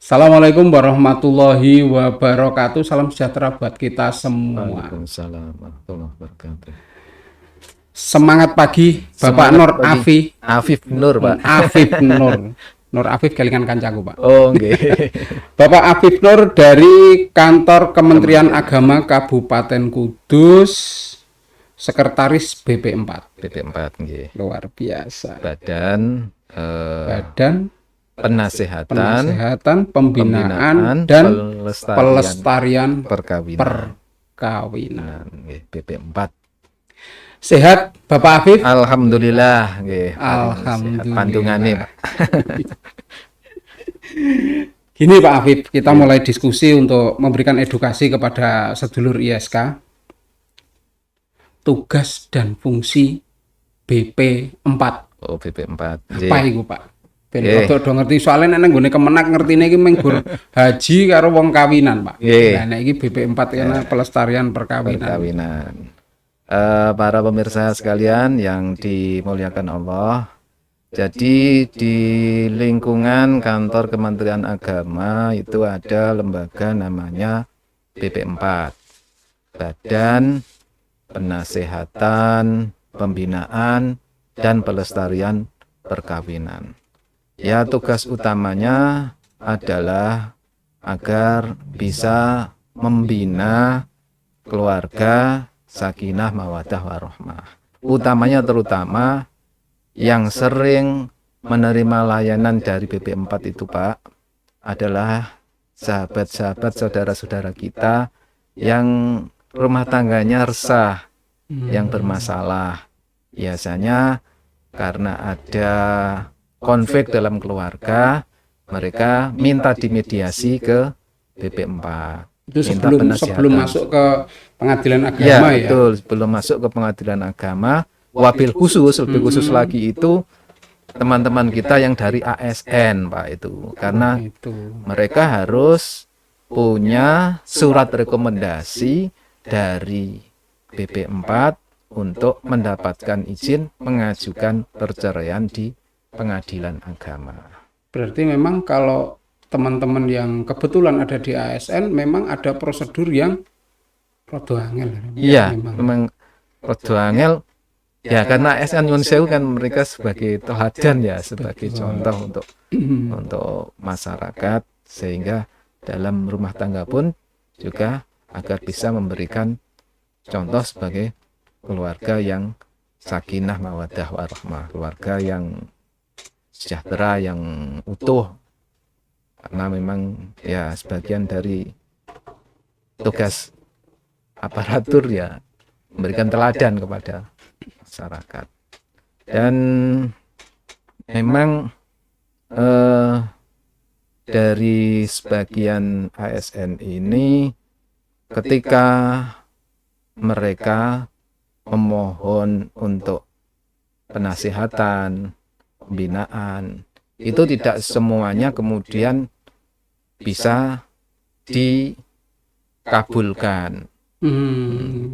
Assalamualaikum warahmatullahi wabarakatuh. Salam sejahtera buat kita semua. Waalaikumsalam warahmatullahi wabarakatuh. Semangat pagi, Bapak Semangat Nur pagi. Afif. Afif Nur, Pak. Afif Nur. Nur Afif kelingan kancaku, Pak. Oh, nggih. Bapak Afif Nur dari Kantor Kementerian Agama Kabupaten Kudus, Sekretaris BP4. BP4 nggih. Luar biasa. Badan Badan Penasehatan Penasehatan, Pembinaan, dan dan Pelestarian Perkawinan. Perkawinan. Nggih, BP4. Sehat, Bapak Afif? Alhamdulillah nggih. Alhamdulillah. Pandungane, Pak. Gini Pak Afif, kita mulai diskusi untuk memberikan edukasi kepada sedulur ISK. Tugas dan fungsi BP4. Oh, BP4. Apa itu Pak? Ben Nggih. rada do ngerti soalnya nek nggone Kemenak ngertine iki mung gur haji karo wong kawinan, Pak. Nggih. Nah, nek iki BP4 karena pelestarian perkawinan. Perkawinan. Para pemirsa sekalian yang dimuliakan Allah, jadi di lingkungan kantor Kementerian Agama itu ada lembaga namanya BP4, Badan Penasehatan, Pembinaan, dan Pelestarian Perkawinan. Ya, tugas utamanya adalah agar bisa membina keluarga sakinah mawaddah warahmah. Utamanya terutama yang sering menerima layanan dari BP4 itu, Pak, adalah sahabat-sahabat saudara-saudara kita yang rumah tangganya resah, yang bermasalah. Biasanya karena ada konflik dalam keluarga, mereka minta dimediasi ke BP4. Itu Minta sebelum penasihatan. masuk ke pengadilan Ya, agama ya. betul. Sebelum masuk ke pengadilan agama, wabil khusus, lebih khusus lagi itu teman-teman kita yang dari ASN, Pak, itu. Karena Itu. mereka harus punya surat rekomendasi dari BP4 untuk mendapatkan izin mengajukan perceraian di pengadilan agama. Berarti memang kalau teman-teman yang kebetulan ada di ASN memang ada prosedur yang rada angel. Iya, memang. memang rada angel. Ya, karena ASN Nyun Sewu kan mereka sebagai teladan ya, sebagai contoh untuk masyarakat, sehingga dalam rumah tangga pun juga agar bisa memberikan contoh sebagai keluarga yang sakinah mawaddah warahmah, keluarga yang sejahtera, yang utuh. Karena memang ya sebagian dari tugas aparatur ya memberikan teladan kepada masyarakat. Dan memang dari sebagian ASN ini ketika mereka memohon untuk penasihatan, pembinaan, itu tidak semuanya kemudian bisa dikabulkan.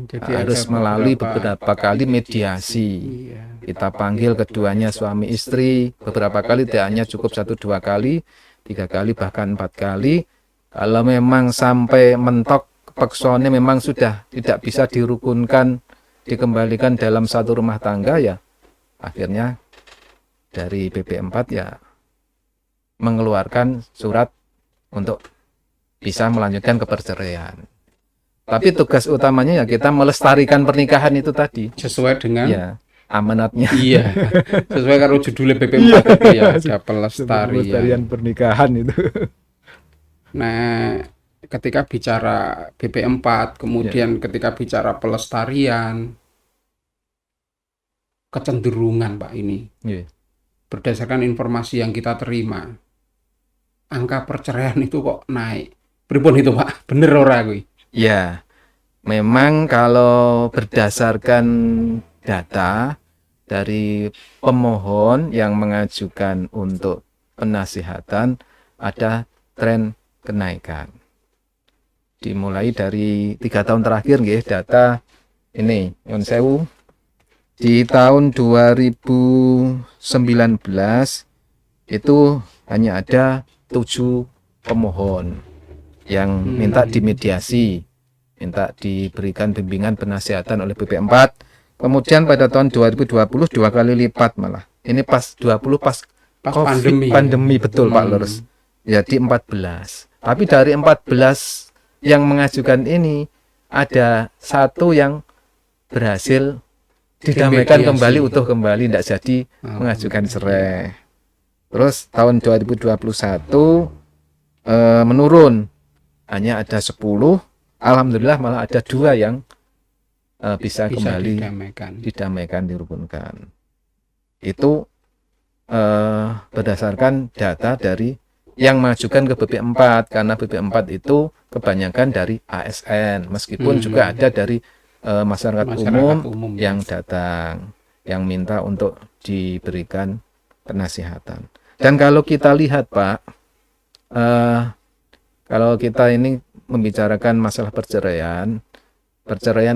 Jadi Harus ada melalui beberapa kali mediasi. Iya. Kita panggil keduanya suami istri, beberapa kali tidak hanya cukup 1-2 kali, 3 kali bahkan 4 kali. Kalau memang sampai mentok peksone memang sudah tidak bisa dirukunkan, dikembalikan dalam satu rumah tangga, ya akhirnya dari BP4 ya mengeluarkan surat untuk bisa melanjutkan ke perceraian. Tapi tugas utamanya ya kita melestarikan pernikahan itu tadi. Sesuai dengan Ya, amanatnya. iya. Sesuai karo judulnya BP4 itu ya, ada pelestarian. pernikahan itu. Nah, ketika bicara BP4, kemudian ketika bicara pelestarian, kecenderungan Pak ini, Iya. berdasarkan informasi yang kita terima, angka perceraian itu kok naik. Pripun itu Pak? Bener ora kuwi? Ya, memang kalau berdasarkan data dari pemohon yang mengajukan untuk penasihatan, ada tren kenaikan. Dimulai dari 3 tahun terakhir, nggih, data ini Nyun Sewu di tahun 2019 itu hanya ada 7 pemohon yang minta dimediasi, minta diberikan bimbingan penasihatan oleh BP4. Kemudian pada tahun 2020 2 kali lipat malah. Ini pas 20 pas COVID, pandemi betul Pak Lurus. Jadi 14. Tapi dari 14 yang mengajukan ini ada satu yang berhasil didamaikan kembali, utuh kembali, tidak jadi mengajukan cerai. Terus tahun 2021 menurun, hanya ada 10. Alhamdulillah malah ada 2 yang bisa kembali didamaikan, dirukunkan. Itu berdasarkan data dari yang mengajukan ke BP4, karena BP4 itu kebanyakan dari ASN, meskipun juga ada dari masyarakat umum yang datang, yang minta untuk diberikan penasihatan. Dan kalau kita lihat Pak, kalau kita ini membicarakan masalah perceraian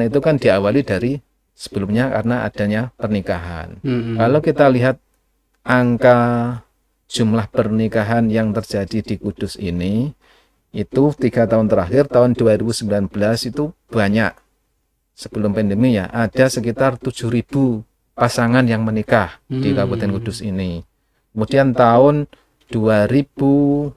itu kan diawali dari sebelumnya karena adanya pernikahan. Kalau kita lihat angka jumlah pernikahan yang terjadi di Kudus ini, itu 3 tahun terakhir, tahun 2019 itu banyak. Sebelum pandemi ya, ada sekitar 7.000 pasangan yang menikah di Kabupaten Kudus ini. Kemudian tahun 2020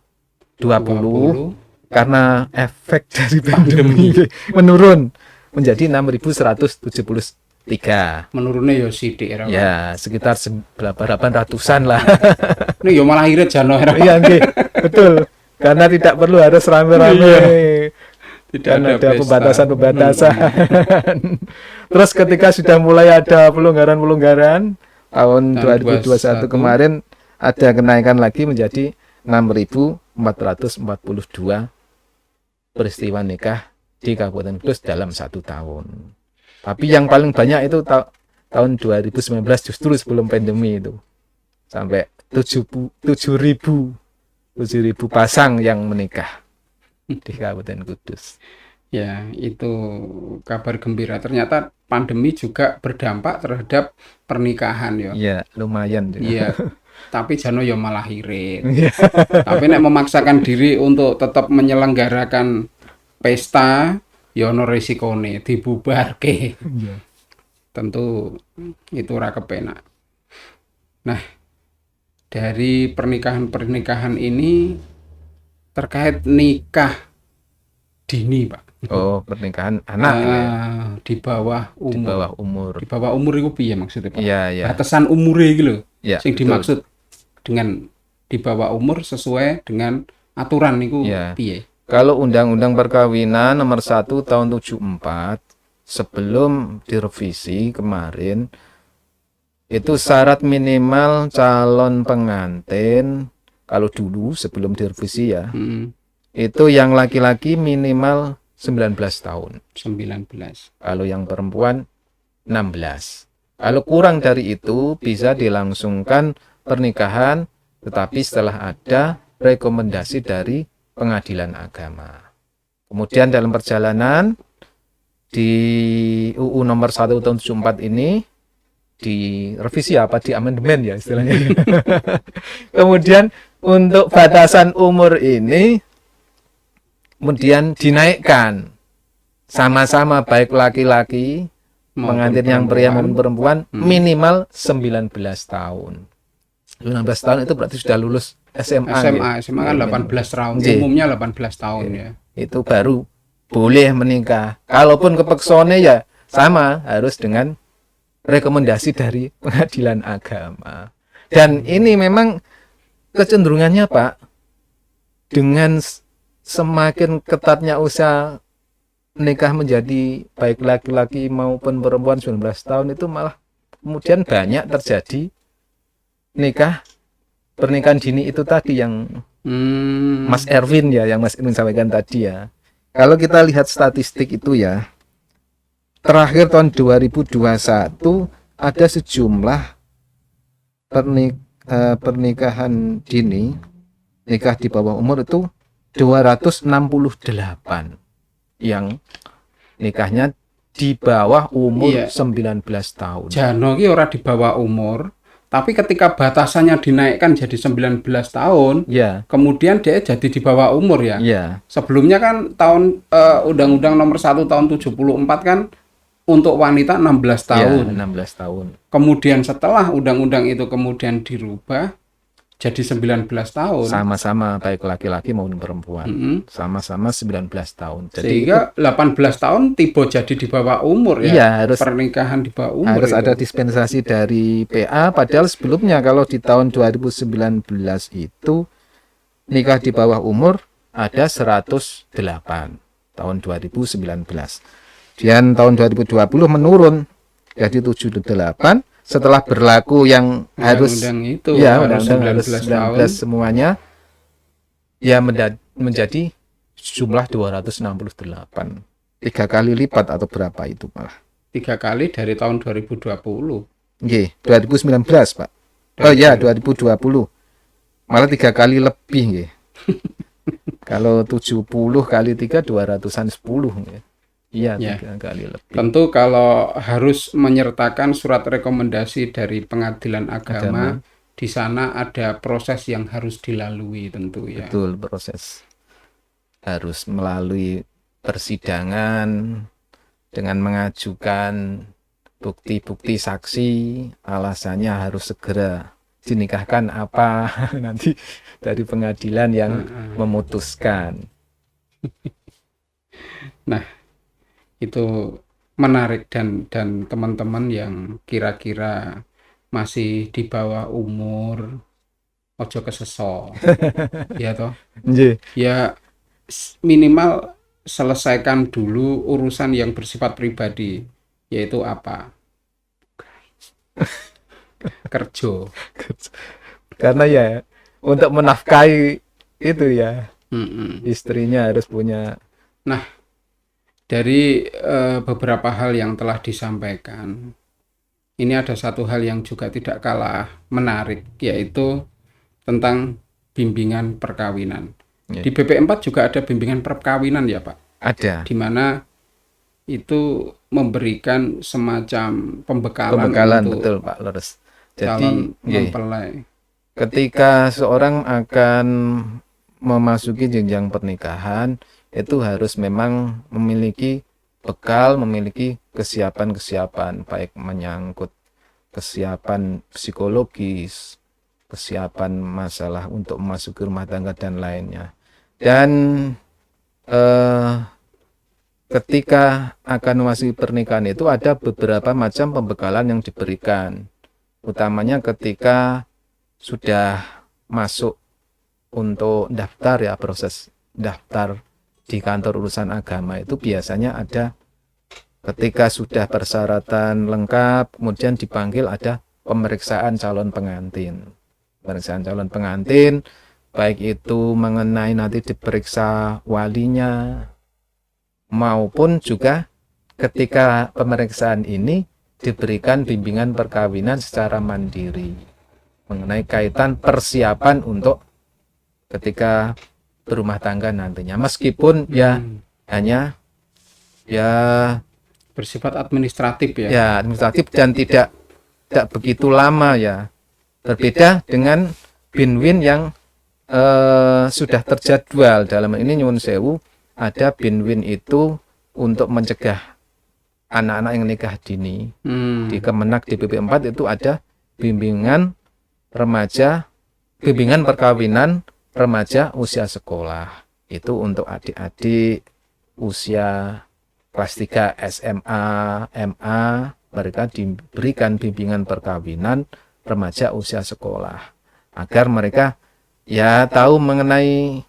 karena efek dari pandemi menurun menjadi 6.173. Menurunnya ya sidik ya, sekitar 800-an lah. Ini ya malah irit jano. Iya, betul. Karena tidak perlu harus rame-rame. Tidak ada pembatasan. Terus ketika sudah mulai ada pelonggaran tahun 2021 kemarin ada kenaikan lagi menjadi 6.442 peristiwa nikah di Kabupaten Kudus dalam 1 tahun. Tapi yang paling banyak itu tahun 2019 justru sebelum pandemi itu. Sampai 7.000 pasang yang menikah di Kabupaten Kudus. Ya, itu kabar gembira. Ternyata pandemi juga berdampak terhadap pernikahan ya. Iya, lumayan juga. Iya. Tapi jano ya malah irit. Tapi nek memaksakan diri untuk tetap menyelenggarakan pesta, ya ono risikone dibubarke. Tentu itu ora kepenak. Nah, dari pernikahan ini terkait nikah dini, Pak. Oh, pernikahan anak di bawah umur. Di bawah umur itu piye maksudnya, Pak? Iya. Batasan umure iki lho. Ya, sing dimaksud dengan di bawah umur sesuai dengan aturan niku piye? Kalau Undang-Undang Perkawinan nomor 1 tahun 74 sebelum direvisi kemarin itu syarat minimal calon pengantin kalau dulu sebelum direvisi ya. Itu yang laki-laki minimal 19 tahun. 19. Kalau yang perempuan 16. Kalau kurang dari itu bisa dilangsungkan pernikahan, tetapi setelah ada rekomendasi dari pengadilan agama. Kemudian dalam perjalanan di UU nomor 1 tahun 74 ini direvisi apa di amandemen ya istilahnya. Kemudian untuk batasan umur ini kemudian dinaikkan sama-sama baik laki-laki pengantin yang pria maupun perempuan minimal 19 tahun. 19 tahun itu berarti sudah lulus SMA kan 18 tahun. Umumnya 18 tahun ya. Itu baru boleh menikah. Kalaupun kepeksone ya sama harus dengan rekomendasi dari pengadilan agama. Dan ini memang kecenderungannya Pak, dengan semakin ketatnya usia nikah menjadi baik laki-laki maupun perempuan 19 tahun itu malah kemudian banyak terjadi pernikahan dini itu tadi yang Mas Erwin ya, yang Mas Erwin sampaikan tadi ya. Kalau kita lihat statistik itu ya, terakhir tahun 2021 ada sejumlah pernikahan dini, nikah di bawah umur itu 268 yang nikahnya di bawah umur 19 tahun. Jano ki ora di bawah umur, Tapi ketika batasannya dinaikkan jadi 19 tahun, Ya, kemudian dia jadi di bawah umur ya. ya, Sebelumnya kan Undang-Undang Nomor 1 tahun 74 kan untuk wanita 16 ya, tahun. 16 tahun. Kemudian setelah undang-undang itu kemudian dirubah jadi 19 tahun. Sama-sama baik laki-laki maupun perempuan. Sama-sama 19 tahun. Jadi Sehingga 18 tahun tiba jadi di bawah umur ya. iya, harus Pernikahan di bawah umur harus itu. ada dispensasi dari PA, padahal sebelumnya kalau di tahun 2019 itu nikah di bawah umur ada 108 tahun 2019. Dan tahun 2020 menurun jadi 78 setelah berlaku yang harus Undang-undang itu ya harus undang-undang harus 19 tahun. 19 semuanya ya menjadi jumlah 268. 3 kali lipat atau berapa itu malah. 3 kali dari tahun 2020. Nggih, 2019, Pak. Oh ya, 2020. Malah 3 kali lebih nggih. Kalau 70 kali 3 200-an 10 nggih. Iya, Ya. 3 kali lebih. Tentu kalau harus menyertakan surat rekomendasi dari pengadilan agama, di sana ada proses yang harus dilalui tentu ya. Betul, proses harus melalui persidangan dengan mengajukan bukti-bukti saksi, alasannya harus segera dinikahkan apa nanti dari pengadilan yang memutuskan. Nah, itu menarik dan teman-teman yang kira-kira masih di bawah umur ojo keseso. Ya toh? Nggih. Ya minimal selesaikan dulu urusan yang bersifat pribadi, yaitu apa? Kerja. Karena ya untuk menafkahi itu ya Mm-mm. istrinya harus punya. Nah, dari beberapa hal yang telah disampaikan, ini ada satu hal yang juga tidak kalah menarik, yaitu tentang bimbingan perkawinan. Ya. Di BP4 juga ada bimbingan perkawinan ya Pak, Ada di mana itu memberikan semacam pembekalan pembekalan, untuk betul Pak Lores. calon Jadi nggih, mempelai. ketika seorang akan memasuki jenjang pernikahan itu harus memang memiliki bekal, memiliki kesiapan-kesiapan baik menyangkut kesiapan psikologis, kesiapan masalah untuk memasuki rumah tangga dan lainnya. Dan ketika akan memasuki pernikahan itu ada beberapa macam pembekalan yang diberikan, utamanya ketika sudah masuk untuk daftar ya, proses daftar di kantor urusan agama itu biasanya ada ketika sudah persyaratan lengkap kemudian dipanggil ada pemeriksaan calon pengantin. Pemeriksaan calon pengantin baik itu mengenai nanti diperiksa walinya maupun juga ketika pemeriksaan ini diberikan bimbingan perkawinan secara mandiri mengenai kaitan persiapan untuk ketika berumah tangga nantinya, meskipun ya hanya ya Bersifat administratif ya. ya administratif dan tidak begitu lama ya, berbeda dengan binwin yang sudah terjadwal. Dalam ini nyuwun sewu, ada binwin itu untuk mencegah anak-anak yang nikah dini. Di Kemenak di BP4 itu ada bimbingan remaja, bimbingan perkawinan remaja usia sekolah. Itu untuk adik-adik usia kelas 3 SMA, MA, mereka diberikan bimbingan perkawinan remaja usia sekolah agar mereka ya tahu mengenai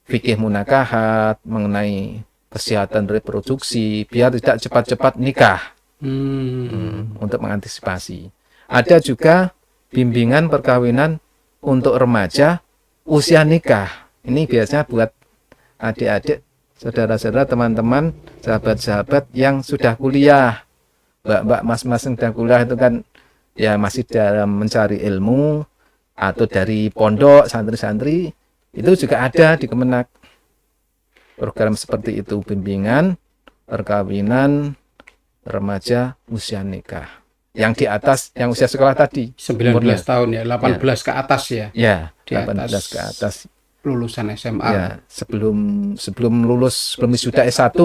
fikih munakahat, mengenai kesehatan reproduksi biar tidak cepat-cepat nikah. Untuk mengantisipasi. Ada juga bimbingan perkawinan untuk remaja usia nikah. Ini biasanya buat adik-adik, saudara-saudara, teman-teman, sahabat-sahabat yang sudah kuliah, mbak-mbak, mas-mas yang sudah kuliah itu kan ya masih dalam mencari ilmu, atau dari pondok, santri-santri, itu juga ada di Kemenak program seperti itu, bimbingan perkawinan remaja usia nikah. yang di atas yang usia sekolah tadi 19 umurnya. tahun ya, 18 ke atas ya. Ya, Di 18 atas ke atas. lulusan SMA. Ya, sebelum lulus, sebelum wisuda S1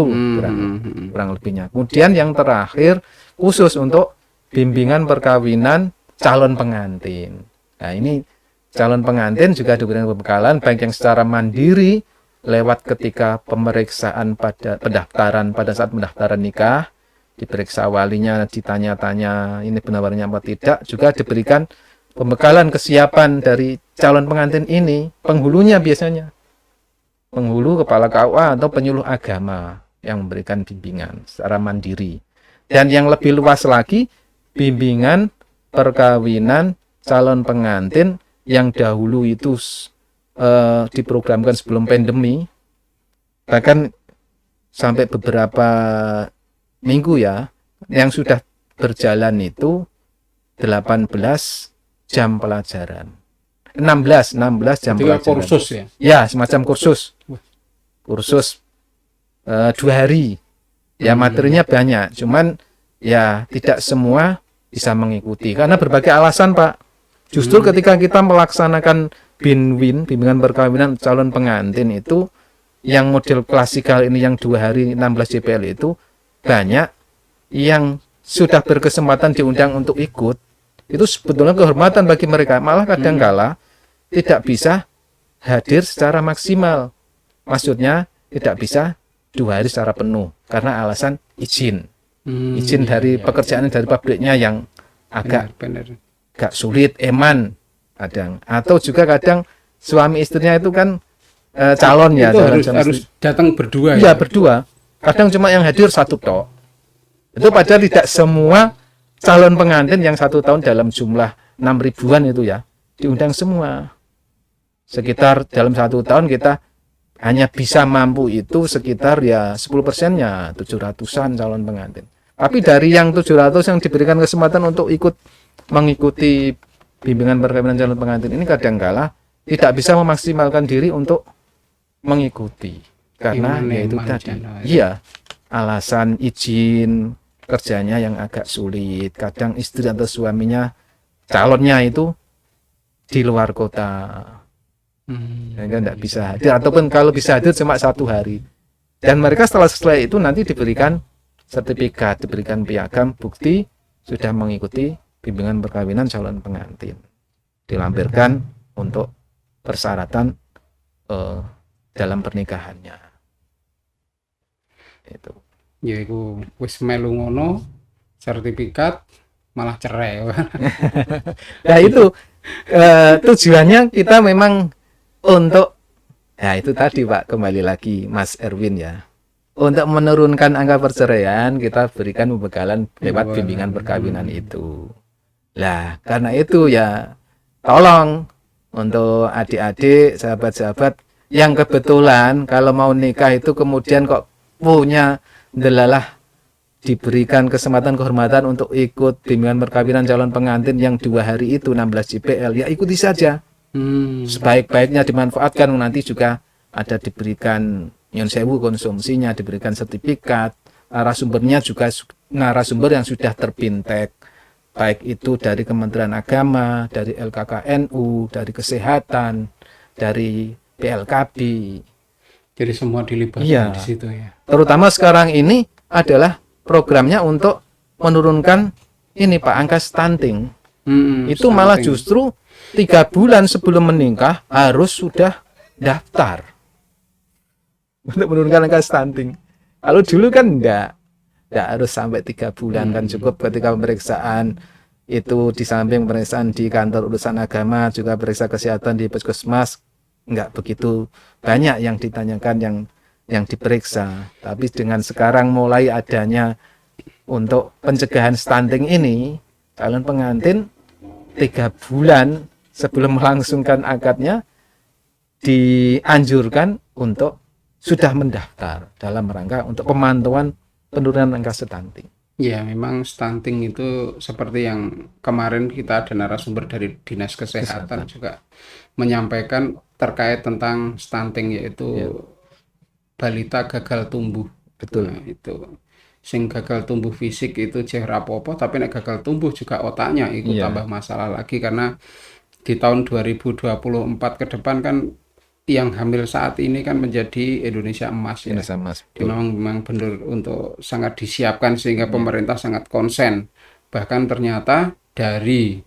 kurang lebihnya. Kemudian yang terakhir khusus untuk bimbingan perkawinan calon pengantin. Nah, ini calon pengantin juga diberikan pembekalan baik yang secara mandiri lewat ketika pemeriksaan pada pendaftaran, pada saat pendaftaran nikah, diperiksa walinya, ditanya-tanya ini benar-benarnya apa tidak, juga diberikan pembekalan kesiapan dari calon pengantin ini, penghulunya biasanya penghulu, kepala KUA atau penyuluh agama yang memberikan bimbingan secara mandiri. Dan yang lebih luas lagi, bimbingan perkawinan calon pengantin yang dahulu itu diprogramkan sebelum pandemi, bahkan sampai beberapa minggu ya, yang sudah berjalan itu 18 jam pelajaran. 16 jam Itu pelajaran. kursus ya? Ya, semacam kursus. Kursus 2 hari. Ya, materinya banyak, cuman ya tidak semua bisa mengikuti karena berbagai alasan, Pak. Justru ketika kita melaksanakan BINWIN, bimbingan perkawinan calon pengantin itu, yang model klasikal ini yang 2 hari 16 JPL itu, banyak yang sudah berkesempatan diundang untuk ikut. Itu sebetulnya kehormatan bagi mereka. Malah kadangkala tidak bisa hadir secara maksimal. Maksudnya tidak bisa 2 hari secara penuh karena alasan izin. Izin dari pekerjaan dari pabriknya yang agak sulit, eman kadang. Atau juga kadang suami istrinya itu kan calon ya. Itu harus datang berdua ya? Iya, ya? berdua. Kadang cuma yang hadir 1 tok. Itu padahal tidak semua calon pengantin yang 1 tahun dalam jumlah 6 ribuan itu ya diundang semua. Sekitar dalam 1 tahun kita hanya bisa mampu itu sekitar ya 10%-nya 700-an calon pengantin. Tapi dari yang 700 yang diberikan kesempatan untuk mengikuti bimbingan perkawinan calon pengantin ini kadangkala tidak bisa memaksimalkan diri untuk mengikuti karena yaitu tadi iya alasan izin kerjanya yang agak sulit, kadang istri atau suaminya calonnya itu di luar kota, sehingga tidak bisa hadir, ataupun kalau bisa hadir cuma 1 hari. Dan mereka setelah itu nanti diberikan sertifikat, diberikan piagam bukti sudah mengikuti bimbingan perkawinan calon pengantin, dilampirkan untuk persyaratan dalam pernikahannya. Itu. Ya iku wis melu ngono sertifikat malah cerai. Nah itu tujuannya kita memang untuk ya itu tadi Pak, kembali lagi Mas Erwin ya, untuk menurunkan angka perceraian kita berikan pembekalan lewat bimbingan perkawinan itu. Lah karena itu ya tolong untuk adik-adik, sahabat-sahabat yang kebetulan kalau mau nikah itu kemudian kok punya delalah diberikan kesempatan kehormatan untuk ikut bimbingan perkawinan calon pengantin yang 2 hari itu 16 JPL, ya ikuti saja. Sebaik-baiknya dimanfaatkan, nanti juga ada diberikan nyun sewu konsumsinya, diberikan sertifikat, narasumbernya juga narasumber yang sudah terpintek, baik itu dari Kementerian Agama, dari LKKNU, dari Kesehatan, dari PLKB. Jadi semua dilibatkan di situ ya. Terutama sekarang ini adalah programnya untuk menurunkan ini Pak, angka stunting. Itu malah justru 3 bulan sebelum menikah harus sudah daftar untuk menurunkan angka stunting. Kalau dulu kan enggak harus sampai 3 bulan, kan cukup ketika pemeriksaan itu di samping pemeriksaan di kantor urusan agama juga periksa kesehatan di puskesmas. Enggak begitu banyak yang ditanyakan yang diperiksa. Tapi dengan sekarang mulai adanya untuk pencegahan stunting ini, calon pengantin 3 bulan sebelum melangsungkan akadnya dianjurkan untuk sudah mendaftar dalam rangka untuk pemantauan penurunan angka stunting. Ya, memang stunting itu seperti yang kemarin kita ada narasumber dari Dinas Kesehatan juga menyampaikan terkait tentang stunting, yaitu balita gagal tumbuh. Betul. Nah, itu sing gagal tumbuh fisik itu jeh rapopo, tapi nek gagal tumbuh juga otaknya ikut Iya. tambah masalah lagi, karena di tahun 2024 ke depan kan yang hamil saat ini kan menjadi Indonesia emas ya. Indonesia Mas, Jadi betul. memang benar untuk sangat disiapkan sehingga Iya. pemerintah sangat konsen. Bahkan ternyata dari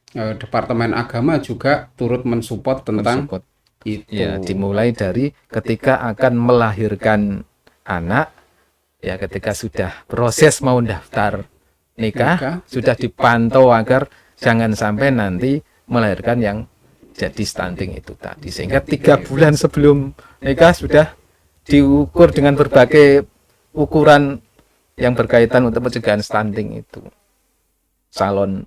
Departemen Agama juga turut mensupport tentang Mensupport. itu. Ya, dimulai dari ketika akan melahirkan anak, ya ketika sudah proses mau daftar nikah, sudah dipantau agar jangan sampai nanti melahirkan yang jadi stunting itu tadi. Sehingga 3 bulan sebelum nikah sudah diukur dengan berbagai ukuran yang berkaitan untuk pencegahan stunting itu. Calon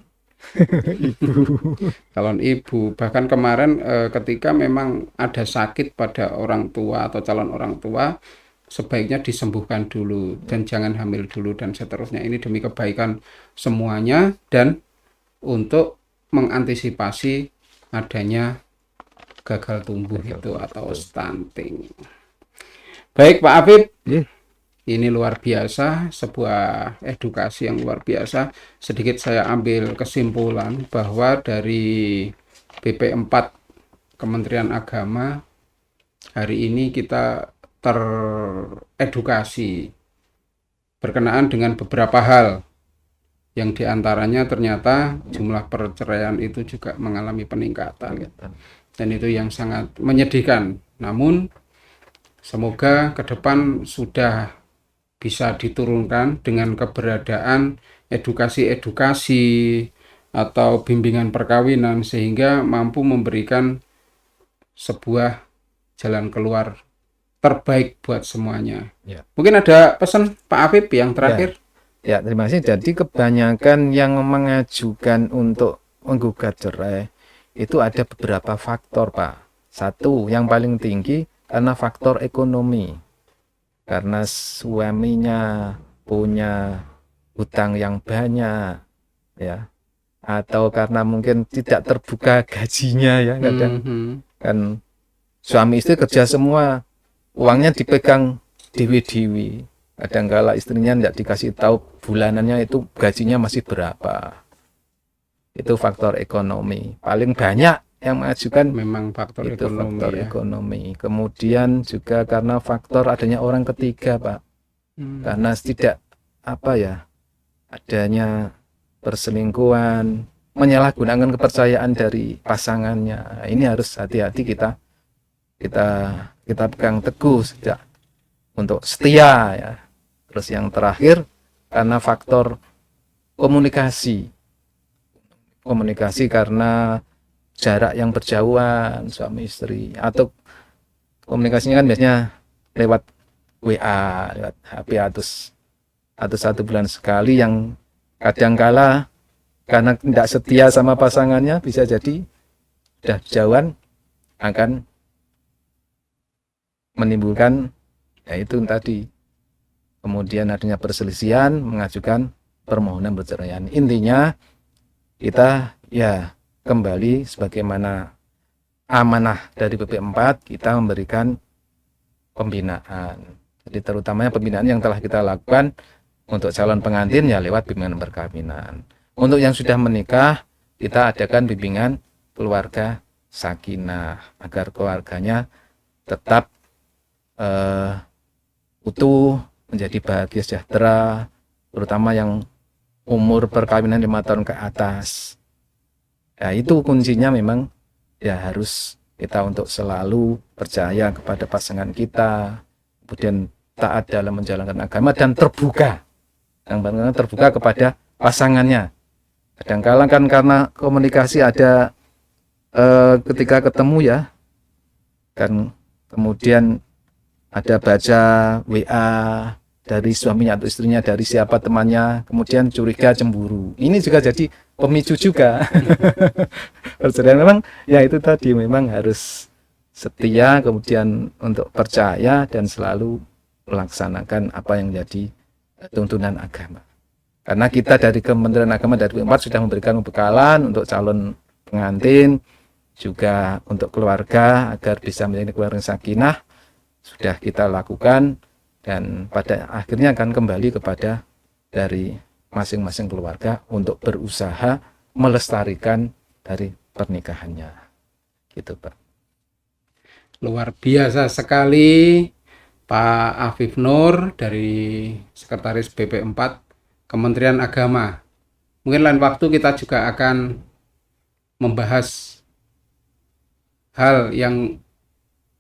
Calon ibu, bahkan kemarin ketika memang ada sakit pada orang tua atau calon orang tua, sebaiknya disembuhkan dulu dan jangan hamil dulu dan seterusnya. Ini demi kebaikan semuanya dan untuk mengantisipasi adanya gagal tumbuh itu atau stunting. Baik Pak Afif, Iya. ini luar biasa, sebuah edukasi yang luar biasa. Sedikit saya ambil kesimpulan bahwa dari BP4 Kementerian Agama hari ini kita teredukasi berkenaan dengan beberapa hal yang diantaranya ternyata jumlah perceraian itu juga mengalami peningkatan dan itu yang sangat menyedihkan. Namun semoga ke depan sudah bisa diturunkan dengan keberadaan edukasi-edukasi atau bimbingan perkawinan sehingga mampu memberikan sebuah jalan keluar terbaik buat semuanya. Ya. Mungkin ada pesan Pak Afif yang terakhir? Ya, terima kasih. Jadi kebanyakan yang mengajukan untuk menggugat cerai itu ada beberapa faktor, Pak. Satu, yang paling tinggi karena faktor ekonomi. Karena suaminya punya hutang yang banyak, ya. Atau karena mungkin tidak terbuka gajinya ya, kadang kan suami istri kerja semua, uangnya dipegang dewi-dewi. Kadangkala istrinya tidak dikasih tahu bulanannya itu gajinya masih berapa. Itu faktor ekonomi. Paling banyak yang mengajukan Memang faktor itu ekonomi faktor ya. ekonomi. Kemudian juga karena faktor adanya orang ketiga, Pak. Karena tidak adanya perselingkuhan, menyalahgunakan kepercayaan dari pasangannya. Nah, ini harus hati-hati kita pegang teguh sejak untuk setia ya. Terus yang terakhir karena faktor komunikasi karena jarak yang berjauhan suami istri, atau komunikasinya kan biasanya lewat WA, lewat HP atau 1 bulan sekali, yang kadangkala karena tidak setia sama pasangannya bisa jadi sudah jauhan akan menimbulkan yaitu tadi. Kemudian adanya perselisihan, mengajukan permohonan perceraian. Intinya kita ya kembali sebagaimana amanah dari BP4, kita memberikan pembinaan. Jadi terutamanya pembinaan yang telah kita lakukan untuk calon pengantin ya lewat bimbingan perkawinan. Untuk yang sudah menikah, kita adakan bimbingan keluarga sakinah agar keluarganya tetap utuh, menjadi bahagia sejahtera, terutama yang umur perkawinan 5 tahun ke atas. Ya, itu kuncinya memang ya harus kita untuk selalu percaya kepada pasangan kita, kemudian taat dalam menjalankan agama dan terbuka. Yang benar terbuka kepada pasangannya. Kadang-kadang kan karena komunikasi ada ketika ketemu ya, kan kemudian ada baca WA dari suaminya atau istrinya, dari siapa temannya, kemudian curiga, cemburu. Ini juga jadi pemicu juga. Perceraian memang ya itu tadi, memang harus setia, kemudian untuk percaya dan selalu melaksanakan apa yang menjadi tuntunan agama. Karena kita dari Kementerian Agama dari BP4 sudah memberikan pembekalan untuk calon pengantin, juga untuk keluarga agar bisa menjadi keluarga sakinah, sudah kita lakukan. dan pada akhirnya akan kembali kepada dari masing-masing keluarga untuk berusaha melestarikan dari pernikahannya, gitu Pak. Luar biasa sekali Pak Afif Nur dari Sekretaris BP4 Kementerian Agama. Mungkin lain waktu kita juga akan membahas hal yang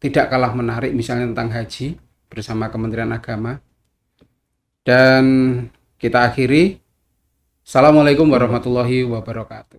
tidak kalah menarik, misalnya tentang haji bersama Kementerian Agama. Dan kita akhiri. Assalamualaikum warahmatullahi wabarakatuh.